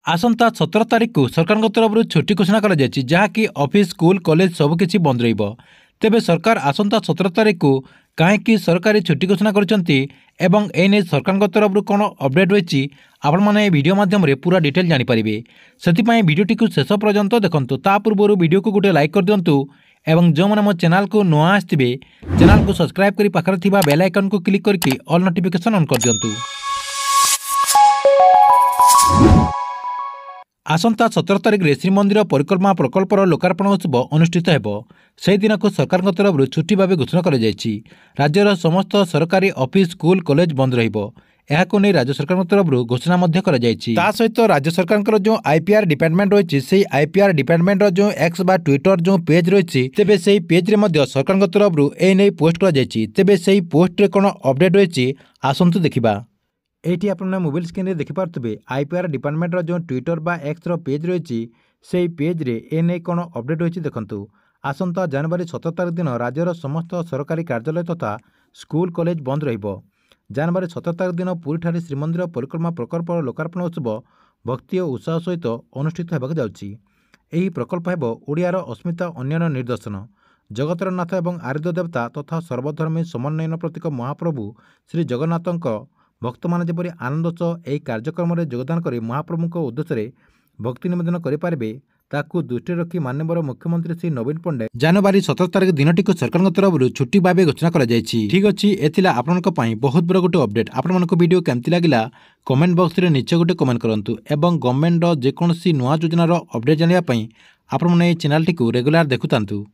आसंता 17 तारीख को सरकार तरफ छुट्टी घोषणा कर जहाँकि ऑफिस स्कूल कॉलेज सबकिछि बंद रहिबो। तेबे सरकार आसंता 17 तारीख को कहीं सरकारी छुट्टी घोषणा एवं एने सरकार तरफ कौन अपडेट रही आपण मैंने वीडियो माध्यम पूरा डिटेल जानीपारे से भिडटी को शेष पर्यंत देखूँ। ता पूर्व वीडियो को गोटे लाइक कर दिंतु एवं जो मैंने मो चैनल को नुआ आसवे चैनल को सब्सक्राइब कर पाखर थिबा बेल आइकन को क्लिक करके ऑल नोटिफिकेशन ऑन कर दिंतु। आसंता 17 तारीख में श्रीमंदिर परिक्रमा प्रकल्पर लोकार्पण उत्सव अनुष्ठित होब। से दिन को सरकार तरफ छुट्टी भाव घोषणा कर राज्यर समस्त सरकारी ऑफिस स्कूल कॉलेज बंद रही राज्य सरकार तरफ घोषणा सहित राज्य सरकार जो आईपीआर डिपार्टमेंट रही से आईपीआर डिपार्टमेंट जो एक्स बा ट्विटर जो पेज रही तेबे से पेज रे सरकार तरफ ए पोस्ट कर से पोस्ट रे कौन अपडेट रही आसतु देखा। एटी आपने मोबाइल स्क्रीन रे देखिपारे आईपीआर डिपार्टमेंट जो ट्विटर बा एक्स पेज रही से पेज रे एने कौन अपडेट रही देखूँ। आसंता जनवरी 17 तारीख दिन राज्यर समस्त सरकारी कार्यालय तथा स्कूल कॉलेज बंद रहिबो। जनवरी 17 तारीख दिन पुरी श्रीमंदिर परिक्रमा प्रकल्प लोकार्पण उत्सव भक्ति और उत्साह सहित अनुष्ठित होगा जाउछि। एही प्रकल्प हेबो ओडियार अस्मिता अन्यन निर्देशन जगतर नाथ एवं आराध्य देवता तथा सर्वधर्मी समन्वयन प्रतीक महाप्रभु श्री जगन्नाथक भक्त मैंने जपरी आनंद सह यह कार्यक्रम में योगदान कर महाप्रभु उद्देश्य भक्ति निवेदन करेंगे ताकू दृष्टि रखी माननीय मुख्यमंत्री श्री नवीन पण्डा जनवरी 17 तारीख दिन टी सरकार तरफ छुट्टी भाव घोषणा कर ठीक अच्छी एथिला आपन बहुत बड़ा गोटे अपडेट। आपण मानक वीडियो केमती लगिला कमेंट बॉक्स रे नीचे गोटे कमेंट करंतु एवं गवर्नमेंट जेकोसी नुआ योजनार अपडेट जानिया पई आपण माने चैनल टी रेगुलर देखुतांतु।